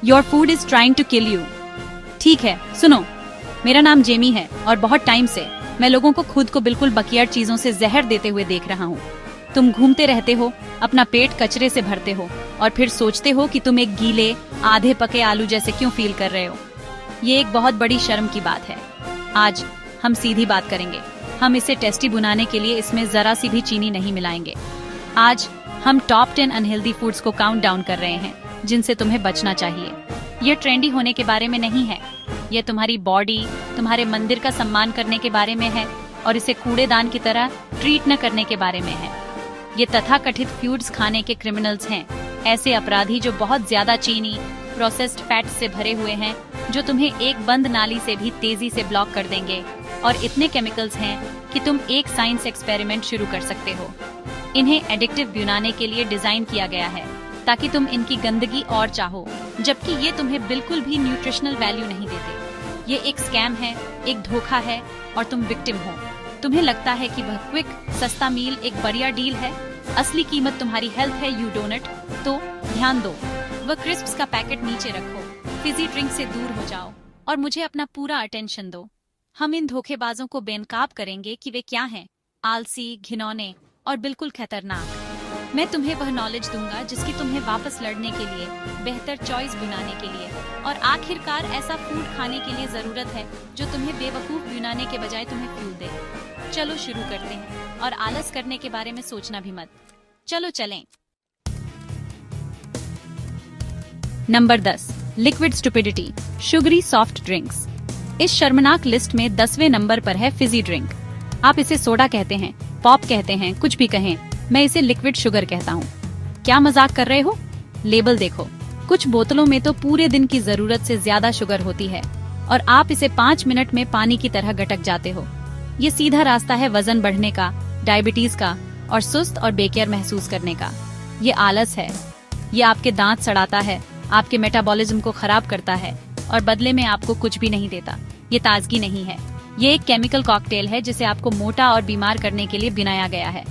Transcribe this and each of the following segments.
Your food is trying to kill you. ठीक है, सुनो, मेरा नाम जेमी है और बहुत टाइम से मैं लोगों को खुद को बिल्कुल बकियार चीजों से जहर देते हुए देख रहा हूँ। तुम घूमते रहते हो, अपना पेट कचरे से भरते हो और फिर सोचते हो कि तुम एक गीले आधे पके आलू जैसे क्यों फील कर रहे हो। ये एक बहुत बड़ी शर्म की बात है। आज हम सीधी बात करेंगे। हम इसे टेस्टी बनाने के लिए इसमें जरा सी भी चीनी नहीं मिलाएंगे। आज हम टॉप 10 अनहेल्दी फूड्स को काउंट डाउन कर रहे हैं जिनसे तुम्हें बचना चाहिए। ये ट्रेंडी होने के बारे में नहीं है, ये तुम्हारी बॉडी, तुम्हारे मंदिर का सम्मान करने के बारे में है और इसे कूड़ेदान की तरह ट्रीट न करने के बारे में है। ये तथाकथित फूड्स खाने के क्रिमिनल्स हैं, ऐसे अपराधी जो बहुत ज्यादा चीनी, प्रोसेस्ड फैट से भरे हुए हैं, जो तुम्हें एक बंद नाली से भी तेजी से ब्लॉक कर देंगे। और इतने केमिकल्स हैं कि तुम एक साइंस एक्सपेरिमेंट शुरू कर सकते हो। इन्हें एडिक्टिव बनाने के लिए डिजाइन किया गया है ताकि तुम इनकी गंदगी और चाहो, जबकि ये तुम्हें बिल्कुल भी न्यूट्रिशनल वैल्यू नहीं देते। ये एक स्कैम है, एक धोखा है और तुम विक्टिम हो। तुम्हें लगता है कि वह क्विक सस्ता मील एक बढ़िया डील है, असली कीमत तुम्हारी हेल्थ है, यू डोनट। तो ध्यान दो, वह क्रिस्प्स का पैकेट नीचे रखो, फिजी ड्रिंक से दूर हो जाओ और मुझे अपना पूरा अटेंशन दो। हम इन धोखेबाजों को बेनकाब करेंगे कि वे क्या हैं, आलसी, घिनौने और बिल्कुल खतरनाक। मैं तुम्हें वह नॉलेज दूंगा जिसकी तुम्हें वापस लड़ने के लिए, बेहतर चॉइस बनाने के लिए और आखिरकार ऐसा फूड खाने के लिए जरूरत है जो तुम्हें बेवकूफ बनाने के बजाय तुम्हें फ्यूल दे। चलो शुरू करते हैं और आलस करने के बारे में सोचना भी मत। चलो चलें। Number 10, liquid stupidity, sugary soft drinks. इस शर्मनाक लिस्ट में 10वें नंबर पर है फिजी ड्रिंक। आप इसे सोडा कहते हैं, पॉप कहते हैं, कुछ भी कहें, मैं इसे लिक्विड शुगर कहता हूँ। क्या मजाक कर रहे हो? लेबल देखो, कुछ बोतलों में तो पूरे दिन की जरूरत से ज्यादा शुगर होती है और आप इसे 5 मिनट में पानी की तरह गटक जाते हो। ये सीधा रास्ता है वजन बढ़ने का, डायबिटीज का और सुस्त और बेकेयर महसूस करने का। ये आलस है, ये आपके दांत सड़ाता है, आपके मेटाबॉलिज्म को खराब करता है और बदले में आपको कुछ भी नहीं देता। ये ताजगी नहीं है, ये एक केमिकल कॉकटेल है जिसे आपको मोटा और बीमार करने के लिए बनाया गया है।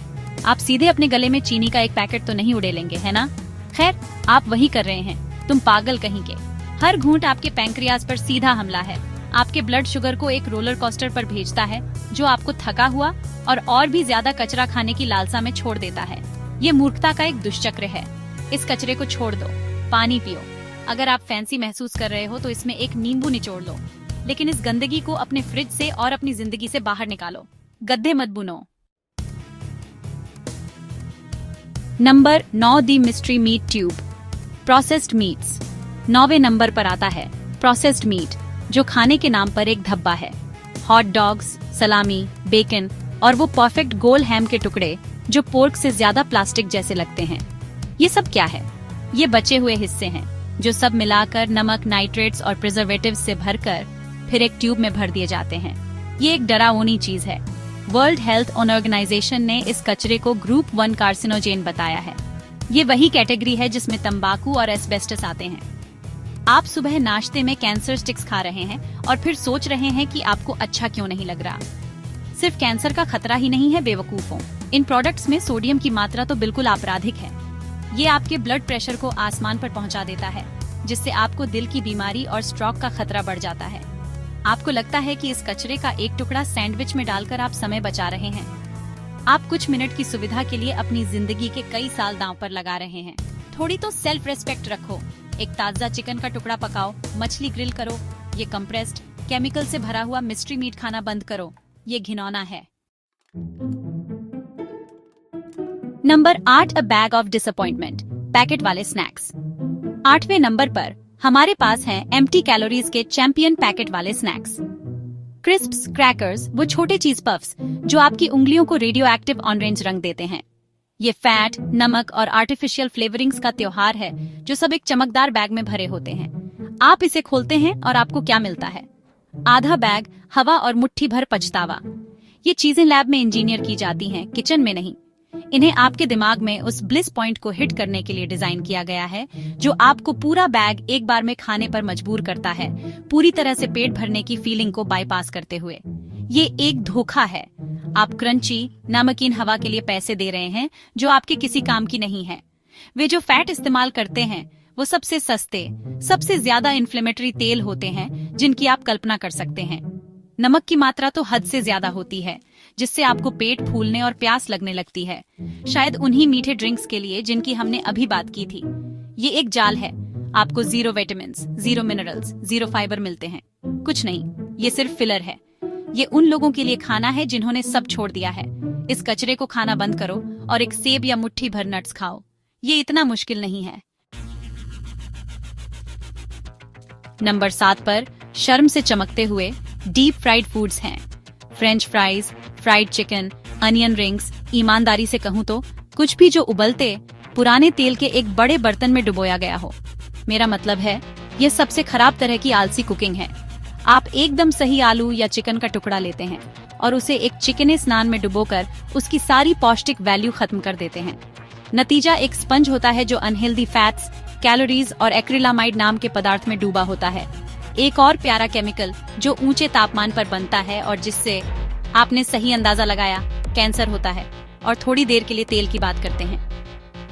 आप सीधे अपने गले में चीनी का एक पैकेट तो नहीं उड़ेलेंगे, है ना? खैर, आप वही कर रहे हैं, तुम पागल कहीं के। हर घूंट आपके पैंक्रियाज पर सीधा हमला है, आपके ब्लड शुगर को एक रोलर कोस्टर पर भेजता है जो आपको थका हुआ और भी ज्यादा कचरा खाने की लालसा में छोड़ देता है। ये मूर्खता का एक दुष्चक्र है। इस कचरे को छोड़ दो, पानी पियो। अगर आप फैंसी महसूस कर रहे हो तो इसमें एक नींबू निचोड़ लो, लेकिन इस गंदगी को अपने फ्रिज से और अपनी जिंदगी से बाहर निकालो। गड्ढे मत बुनो। Number 9, the mystery meat tube, processed meats. 9वें नंबर पर आता है प्रोसेस्ड मीट, जो खाने के नाम पर एक धब्बा है। हॉट डॉग्स, सलामी, बेकन और वो परफेक्ट गोल हैम के टुकड़े जो पोर्क से ज्यादा प्लास्टिक जैसे लगते हैं। ये सब क्या है? ये बचे हुए हिस्से हैं जो सब मिलाकर नमक, नाइट्रेट्स और प्रिजर्वेटिव्स से भरकर फिर एक ट्यूब में भर दिए जाते हैं। ये एक डरावनी चीज है। वर्ल्ड हेल्थ ऑर्गेनाइजेशन ने इस कचरे को ग्रुप 1 कार्सिनोजेन बताया है। ये वही कैटेगरी है जिसमें तंबाकू और एस्बेस्टस आते हैं। आप सुबह नाश्ते में कैंसर स्टिक्स खा रहे हैं और फिर सोच रहे हैं कि आपको अच्छा क्यों नहीं लग रहा। सिर्फ कैंसर का खतरा ही नहीं है बेवकूफों, इन प्रोडक्ट्स में सोडियम की मात्रा तो बिल्कुल आपराधिक है। ये आपके ब्लड प्रेशर को आसमान पर पहुंचा देता है, जिससे आपको दिल की बीमारी और स्ट्रोक का खतरा बढ़ जाता है। आपको लगता है कि इस कचरे का एक टुकड़ा सैंडविच में डालकर आप समय बचा रहे हैं। आप कुछ मिनट की सुविधा के लिए अपनी जिंदगी के कई साल दांव पर लगा रहे हैं। थोड़ी तो सेल्फ रेस्पेक्ट रखो। एक ताजा चिकन का टुकड़ा पकाओ, मछली ग्रिल करो। ये कंप्रेस्ड केमिकल से भरा हुआ मिस्ट्री मीट खाना बंद करो। ये घिनौना है। Number 8, a bag of disappointment, packet वाले स्नैक्स। 8वें नंबर पर हमारे पास हैं एम्प्टी कैलोरीज के चैंपियन पैकेट वाले स्नैक्स। क्रिस्प्स, क्रैकर्स, वो छोटे चीज पफ्स जो आपकी उंगलियों को रेडियो एक्टिव ऑरेंज रंग देते हैं। ये फैट, नमक और आर्टिफिशियल फ्लेवरिंग्स का त्योहार है जो सब एक चमकदार बैग में भरे होते हैं। आप इसे खोलते हैं और आपको क्या मिलता है? आधा बैग हवा और मुट्ठी भर पछतावा। ये चीजें लैब में इंजीनियर की जाती हैं, किचन में नहीं। इन्हें आपके दिमाग में उस ब्लिस पॉइंट को हिट करने के लिए डिजाइन किया गया है जो आपको पूरा बैग एक बार में खाने पर मजबूर करता है, पूरी तरह से पेट भरने की फीलिंग को बाईपास करते हुए। ये एक धोखा है। आप क्रंची, नमकीन हवा के लिए पैसे दे रहे हैं जो आपके किसी काम की नहीं है। वे जो फैट इस्तेमाल करते हैं वो सबसे सस्ते, सबसे ज्यादा इन्फ्लेमेटरी तेल होते हैं जिनकी आप कल्पना कर सकते हैं। नमक की मात्रा तो हद से ज्यादा होती है, जिससे आपको पेट फूलने और प्यास लगने लगती है, शायद उन्हीं मीठे ड्रिंक्स के लिए जिनकी हमने अभी बात की थी। ये एक जाल है। आपको 0 विटामिन, 0 मिनरल्स, 0 फाइबर मिलते हैं। कुछ नहीं, ये सिर्फ फिलर है। ये उन लोगों के लिए खाना है जिन्होंने सब छोड़ दिया है। इस कचरे को खाना बंद करो और एक सेब या मुट्ठी भर नट्स खाओ। ये इतना मुश्किल नहीं है। नंबर 7 पर शर्म से चमकते हुए डीप फ्राइड फूड्स हैं। French fries, fried chicken, onion rings. ईमानदारी से कहूँ तो कुछ भी जो उबलते पुराने तेल के एक बड़े बर्तन में डुबोया गया हो। मेरा मतलब है, यह सबसे खराब तरह की आलसी कुकिंग है। आप एकदम सही आलू या चिकन का टुकड़ा लेते हैं और उसे एक चिकने स्नान में डुबोकर उसकी सारी पौष्टिक वैल्यू खत्म कर देते हैं। नतीजा एक स्पंज होता है जो अनहेल्दी फैट्स, कैलोरीज और एक्रिलामाइड नाम के पदार्थ में डूबा होता है। एक और प्यारा केमिकल जो ऊंचे तापमान पर बनता है और जिससे, आपने सही अंदाजा लगाया, कैंसर होता है। और थोड़ी देर के लिए तेल की बात करते हैं।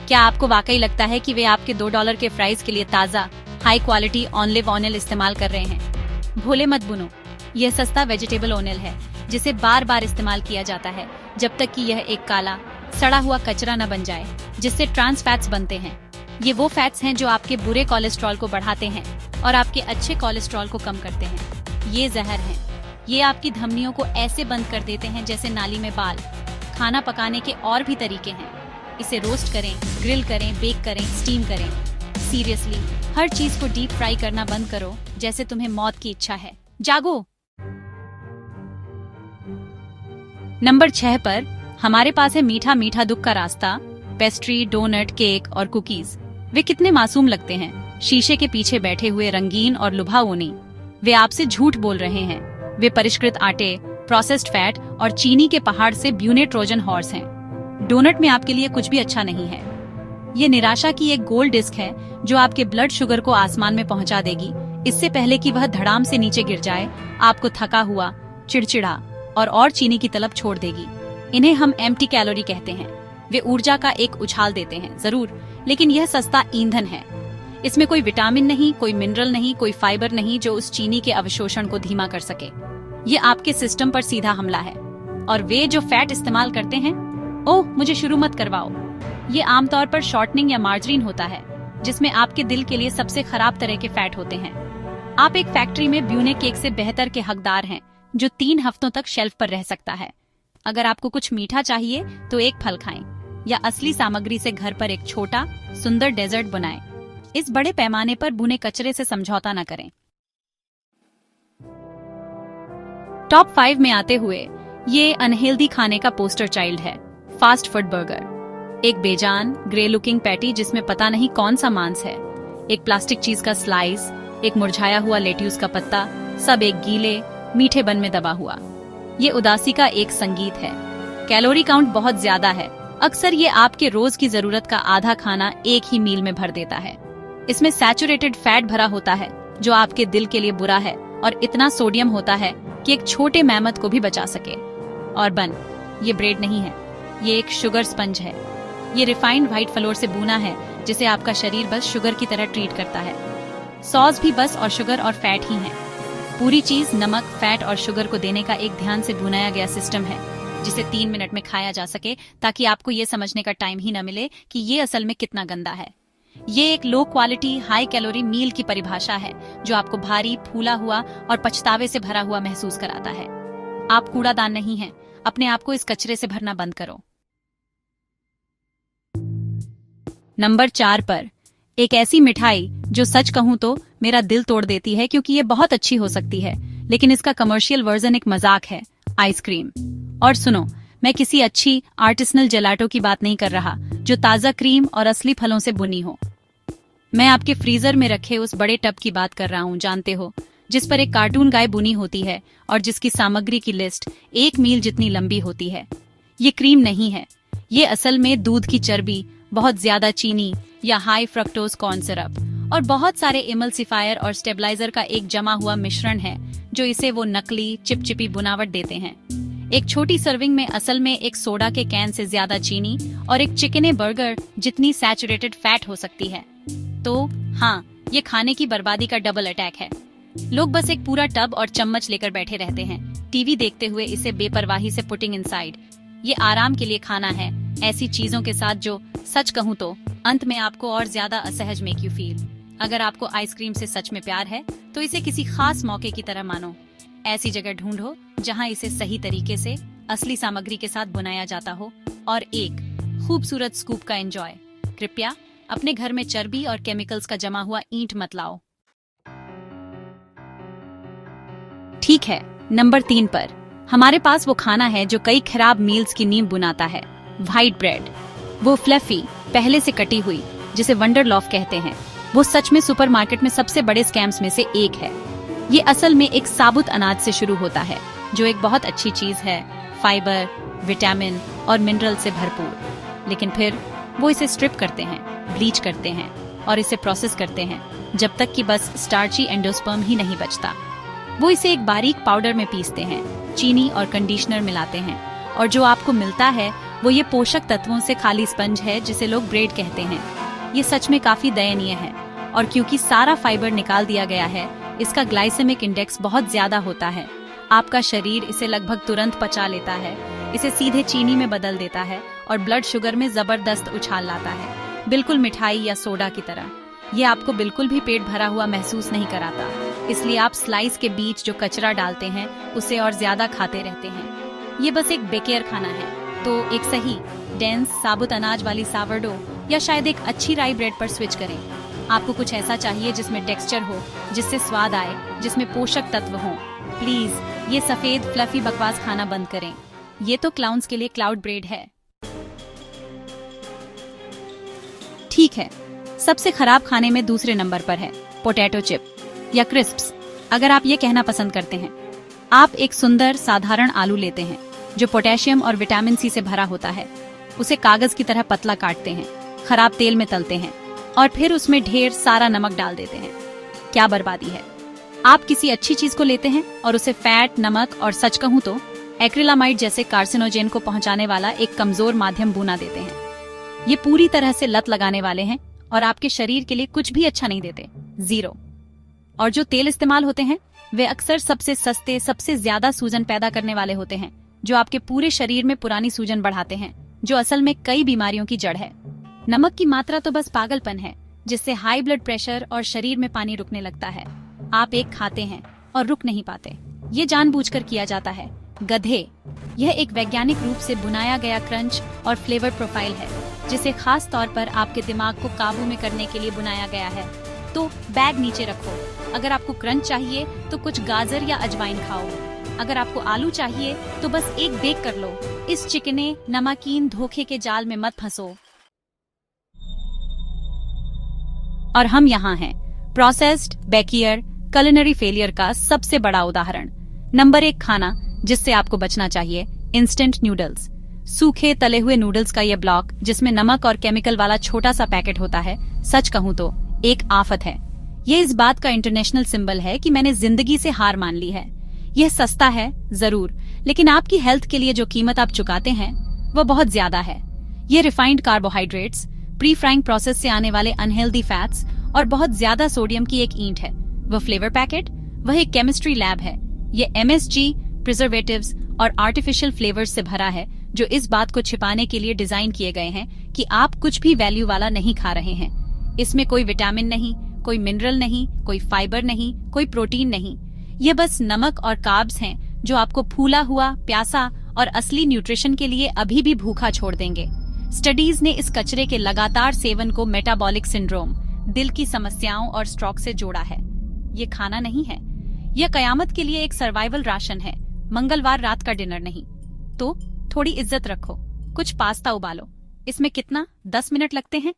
क्या आपको वाकई लगता है कि वे आपके $2 के फ्राइज के लिए ताज़ा, हाई क्वालिटी ऑलिव ऑयल इस्तेमाल कर रहे हैं? भोले मत बुनो। यह सस्ता वेजिटेबल ऑयल है जिसे बार बार इस्तेमाल किया जाता है जब तक कि यह एक काला, सड़ा हुआ कचरा न बन जाए, जिससे ट्रांस फैट्स बनते हैं। ये वो फैट्स हैं जो आपके बुरे कोलेस्ट्रॉल को बढ़ाते हैं और आपके अच्छे कोलेस्ट्रॉल को कम करते हैं। ये जहर है। ये आपकी धमनियों को ऐसे बंद कर देते हैं जैसे नाली में बाल। खाना पकाने के और भी तरीके हैं। इसे रोस्ट करें, ग्रिल करें, बेक करें, स्टीम करें। सीरियसली, हर चीज को डीप फ्राई करना बंद करो जैसे तुम्हें मौत की इच्छा है। जागो। नंबर 6 पर हमारे पास है मीठा मीठा दुख का रास्ता। पेस्ट्री, डोनट, केक और कुकीज। वे कितने मासूम लगते हैं। शीशे के पीछे बैठे हुए रंगीन और लुभावनी। वे आपसे झूठ बोल रहे हैं। वे परिष्कृत आटे, प्रोसेस्ड फैट और चीनी के पहाड़ से ब्यूने ट्रोजन हॉर्स हैं। डोनट में आपके लिए कुछ भी अच्छा नहीं है। ये निराशा की एक गोल डिस्क है जो आपके ब्लड शुगर को आसमान में पहुंचा देगी इससे पहले कि वह धड़ाम से नीचे गिर जाए। आपको थका हुआ, चिड़चिड़ा और चीनी की तलब छोड़ देगी। इन्हें हम एम्प्टी कैलोरी कहते हैं। वे ऊर्जा का एक उछाल देते हैं जरूर, लेकिन यह सस्ता ईंधन है। इसमें कोई विटामिन नहीं, कोई मिनरल नहीं, कोई फाइबर नहीं जो उस चीनी के अवशोषण को धीमा कर सके। ये आपके सिस्टम पर सीधा हमला है। और वे जो फैट इस्तेमाल करते हैं, ओह मुझे शुरू मत करवाओ। ये आमतौर पर शॉर्टनिंग या मार्जरीन होता है, जिसमें आपके दिल के लिए सबसे खराब तरह के फैट होते हैं। आप एक फैक्ट्री में ब्यूने केक से बेहतर के हकदार हैं, जो 3 हफ्तों तक शेल्फ पर रह सकता है। अगर आपको कुछ मीठा चाहिए तो एक फल खाएं, या असली सामग्री से घर पर एक छोटा, सुंदर डेजर्ट बनाएं। इस बड़े पैमाने पर बुने कचरे से समझौता न करें। टॉप 5 में आते हुए ये अनहेल्दी खाने का पोस्टर चाइल्ड है, फास्ट फूड बर्गर। एक बेजान, ग्रे लुकिंग पैटी जिसमें पता नहीं कौन सा मांस है, एक प्लास्टिक चीज का स्लाइस, एक मुरझाया हुआ लेट्यूस का पत्ता, सब एक गीले, मीठे बन में दबा हुआ। ये उदासी का एक संगीत है। कैलोरी काउंट बहुत ज्यादा है। अक्सर ये आपके रोज की जरूरत का आधा खाना एक ही मील में भर देता है। इसमें सैचुरेटेड फैट भरा होता है जो आपके दिल के लिए बुरा है, और इतना सोडियम होता है कि एक छोटे मैमथ को भी बचा सके। और ये ब्रेड नहीं है, ये एक शुगर स्पंज है। ये रिफाइंड व्हाइट फ्लोर से बुना है जिसे आपका शरीर बस शुगर की तरह ट्रीट करता है। सॉस भी बस और शुगर और फैट ही है। पूरी चीज नमक, फैट और शुगर को देने का एक ध्यान से बुनाया गया सिस्टम है जिसे 3 मिनट में खाया जा सके, ताकि आपको ये समझने का टाइम ही न मिले कि ये असल में कितना गंदा है। ये एक लो क्वालिटी, हाई कैलोरी मील की परिभाषा है जो आपको भारी, फूला हुआ और पछतावे से भरा हुआ महसूस कराता है। आप कूड़ादान नहीं हैं। अपने आप को इस कचरे से भरना बंद करो। नंबर 4 पर एक ऐसी मिठाई जो सच कहूं तो मेरा दिल तोड़ देती है, क्योंकि ये बहुत अच्छी हो सकती है, लेकिन इसका कमर्शियल वर्जन एक मजाक है, आइसक्रीम। और सुनो, मैं किसी अच्छी आर्टिसनल जेलाटो की बात नहीं कर रहा जो ताजा क्रीम और असली फलों से बुनी हो। मैं आपके फ्रीजर में रखे उस बड़े टब की बात कर रहा हूँ, जानते हो, जिस पर एक कार्टून गाय बुनी होती है और जिसकी सामग्री की लिस्ट 1 मील जितनी लंबी होती है। ये क्रीम नहीं है, ये असल में दूध की चर्बी, बहुत ज्यादा चीनी या हाई फ्रक्टोज कॉर्न सिरप और बहुत सारे इमल्सिफायर और स्टेबलाइजर का एक जमा हुआ मिश्रण है जो इसे वो नकली, चिपचिपी बुनावट देते हैं। एक छोटी सर्विंग में असल में एक सोडा के कैन से ज्यादा चीनी और एक चिकने बर्गर जितनी सैचुरेटेड फैट हो सकती है। तो हाँ, ये खाने की बर्बादी का डबल अटैक है। लोग बस एक पूरा टब और चम्मच लेकर बैठे रहते हैं, टीवी देखते हुए इसे बेपरवाही से पुटिंग इनसाइड। ये आराम के लिए खाना है, ऐसी चीजों के साथ जो सच कहूँ तो अंत में आपको और ज्यादा असहज मेक यू फील। अगर आपको आइसक्रीम से सच में प्यार है तो इसे किसी खास मौके की तरह मानो। ऐसी जगह ढूंढो जहाँ इसे सही तरीके से असली सामग्री के साथ बनाया जाता हो और एक खूबसूरत स्कूप का एंजॉय। कृपया अपने घर में चर्बी और केमिकल्स का जमा हुआ ईंट मत लाओ। ठीक है, नंबर 3 पर हमारे पास वो खाना है जो कई खराब मील्स की नींव बुनाता है, व्हाइट ब्रेड। वो फ्लफी, पहले से कटी हुई, जिसे वंडर लॉफ कहते हैं। वो सच में सुपरमार्केट में सबसे बड़े स्कैम्स में से एक है। ये असल में एक साबुत अनाज से शुरू होता है, जो एक बहुत अच्छी चीज है, फाइबर, विटामिन और मिनरल से भरपूर। लेकिन फिर वो इसे स्ट्रिप करते हैं, ब्लीच करते हैं और इसे प्रोसेस करते हैं जब तक कि बस स्टार्ची एंडोस्पर्म ही नहीं बचता। वो इसे एक बारीक पाउडर में पीसते हैं, चीनी और कंडीशनर मिलाते हैं, और जो आपको मिलता है वो ये पोषक तत्वों से खाली स्पंज है जिसे लोग ब्रेड कहते हैं। ये सच में काफी दयनीय है, और क्योंकि सारा फाइबर निकाल दिया गया है, इसका ग्लाइसेमिक इंडेक्स बहुत ज्यादा होता है। आपका शरीर इसे लगभग तुरंत पचा लेता है, इसे सीधे चीनी में बदल देता है और ब्लड शुगर में जबरदस्त उछाल लाता है, बिल्कुल मिठाई या सोडा की तरह। ये आपको बिल्कुल भी पेट भरा हुआ महसूस नहीं कराता, इसलिए आप स्लाइस के बीच जो कचरा डालते हैं उसे और ज्यादा खाते रहते हैं। ये बस एक बेकेयर खाना है, तो एक सही डेंस साबुत अनाज वाली सावरडो या शायद एक अच्छी राई ब्रेड पर स्विच करें। आपको कुछ ऐसा चाहिए जिसमें टेक्सचर हो, जिससे स्वाद आए, जिसमें पोषक तत्व हों। प्लीज ये सफेद फ्लफी बकवास खाना बंद करें। ये तो क्लाउन्स के लिए क्लाउड ब्रेड है। ठीक है, सबसे खराब खाने में दूसरे नंबर पर है पोटैटो चिप या क्रिस्प्स। अगर आप ये कहना पसंद करते हैं, आप एक सुंदर साधारण आलू लेते हैं जो पोटेशियम और विटामिन सी से भरा होता है, उसे कागज की तरह पतला काटते हैं, खराब तेल में तलते हैं और फिर उसमें ढेर सारा नमक डाल देते हैं। क्या बर्बादी है। आप किसी अच्छी चीज को लेते हैं और उसे फैट, नमक और सच कहूं तो एक्रिलामाइड जैसे कार्सिनोजेन को पहुंचाने वाला एक कमजोर माध्यम बुना देते हैं। ये पूरी तरह से लत लगाने वाले हैं और आपके शरीर के लिए कुछ भी अच्छा नहीं देते, जीरो। और जो तेल इस्तेमाल होते हैं वे अक्सर सबसे सस्ते, सबसे ज्यादा सूजन पैदा करने वाले होते हैं, जो आपके पूरे शरीर में पुरानी सूजन बढ़ाते हैं, जो असल में कई बीमारियों की जड़ है। नमक की मात्रा तो बस पागलपन है, जिससे हाई ब्लड प्रेशर और शरीर में पानी रुकने लगता है। आप एक खाते हैं और रुक नहीं पाते। ये जानबूझकर किया जाता है, गधे। यह एक वैज्ञानिक रूप से बुनाया गया क्रंच और फ्लेवर प्रोफाइल है, जिसे खास तौर पर आपके दिमाग को काबू में करने के लिए बनाया गया है। तो बैग नीचे रखो। अगर आपको क्रंच चाहिए तो कुछ गाजर या अजवाइन खाओ। अगर आपको आलू चाहिए तो बस एक बेक कर लो। इस चिकने नमकीन धोखे के जाल में मत फंसो। और हम यहाँ हैं, प्रोसेस्ड बेकियर कुलिनरी फेलियर का सबसे बड़ा उदाहरण। नंबर 1 खाना जिससे आपको बचना चाहिए, इंस्टेंट नूडल्स। सूखे तले हुए नूडल्स का यह ब्लॉक, जिसमें नमक और केमिकल वाला छोटा सा पैकेट होता है, सच कहूँ तो एक आफत है। ये इस बात का इंटरनेशनल सिंबल है कि मैंने जिंदगी से हार मान ली है। यह सस्ता है जरूर, लेकिन आपकी हेल्थ के लिए जो कीमत आप चुकाते हैं वो बहुत ज्यादा है। ये refined carbohydrates, pre frying process से आने वाले अनहेल्दी फैट्स और बहुत ज्यादा सोडियम की एक ईंट है। वह फ्लेवर पैकेट, वह एक केमिस्ट्री लैब है। ये MSG, प्रिजर्वेटिव्स और आर्टिफिशियल फ्लेवर्स से भरा है, जो इस बात को छिपाने के लिए डिजाइन किए गए हैं कि आप कुछ भी वैल्यू वाला नहीं खा रहे हैं। इसमें कोई विटामिन नहीं, कोई मिनरल नहीं, कोई फाइबर नहीं, कोई प्रोटीन नहीं। ये बस नमक और कार्ब्स हैं जो आपको फूला हुआ, प्यासा और असली न्यूट्रिशन के लिए अभी भी भूखा छोड़ देंगे। स्टडीज ने इस कचरे के लगातार सेवन को मेटाबॉलिक सिंड्रोम, दिल की समस्याओं और स्ट्रोक से जोड़ा है। ये खाना नहीं है, यह कयामत के लिए एक सर्वाइवल राशन है, मंगलवार रात का डिनर नहीं। तो थोड़ी इज्जत रखो, कुछ पास्ता उबालो। इसमें कितना 10 मिनट लगते हैं।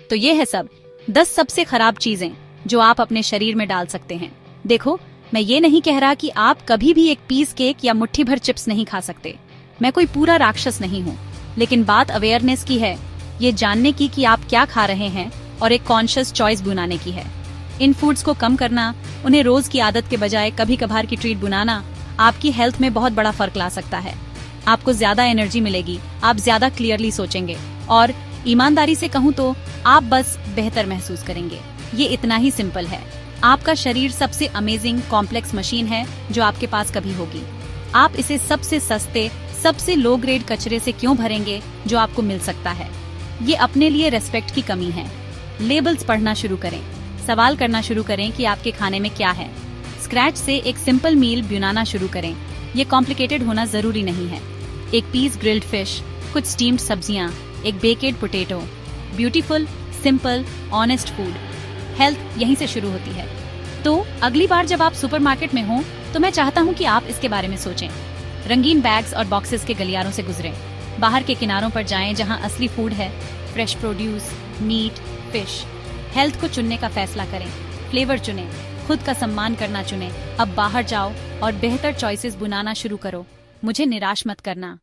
तो ये है सब 10 सबसे खराब चीजें जो आप अपने शरीर में डाल सकते हैं। देखो, मैं ये नहीं कह रहा कि आप कभी भी एक पीस केक या मुट्ठी भर चिप्स नहीं खा सकते। मैं कोई पूरा राक्षस नहीं हूँ, लेकिन बात अवेयरनेस की है, ये जानने की कि आप क्या खा रहे हैं और एक कॉन्शियस चॉइस बनाने की है। इन फूड्स को कम करना, उन्हें रोज की आदत के बजाय कभी कभार की ट्रीट बनाना आपकी हेल्थ में बहुत बड़ा फर्क ला सकता है। आपको ज्यादा एनर्जी मिलेगी, आप ज्यादा क्लियरली सोचेंगे और ईमानदारी से कहूँ तो आप बस बेहतर महसूस करेंगे। ये इतना ही सिंपल है। आपका शरीर सबसे अमेजिंग कॉम्प्लेक्स मशीन है जो आपके पास कभी होगी। आप इसे सबसे सस्ते, सबसे लो ग्रेड कचरे से क्यों भरेंगे जो आपको मिल सकता है? ये अपने लिए रेस्पेक्ट की कमी है। लेबल्स पढ़ना शुरू करें, सवाल करना शुरू करें कि आपके खाने में क्या है। स्क्रैच से एक सिंपल मील बनाना शुरू करें। ये कॉम्प्लिकेटेड होना जरूरी नहीं है। एक पीस ग्रिल्ड फिश, कुछ स्टीम्ड सब्जियां, एक baked potato, beautiful, simple, honest food. Health यहीं से शुरू होती है। तो अगली बार जब आप सुपरमार्केट में हो तो मैं चाहता हूँ कि आप इसके बारे में सोचें। रंगीन बैग्स और बॉक्सेस के गलियारों से गुजरें। बाहर के किनारों पर जाएं जहाँ असली फूड है, fresh produce, meat, fish. Health को चुनने का फैसला करें, फ्लेवर चुनें, खुद का सम्मान करना चुनें। अब बाहर जाओ और बेहतर चॉइसेस बनाना शुरू करो। मुझे निराश मत करना।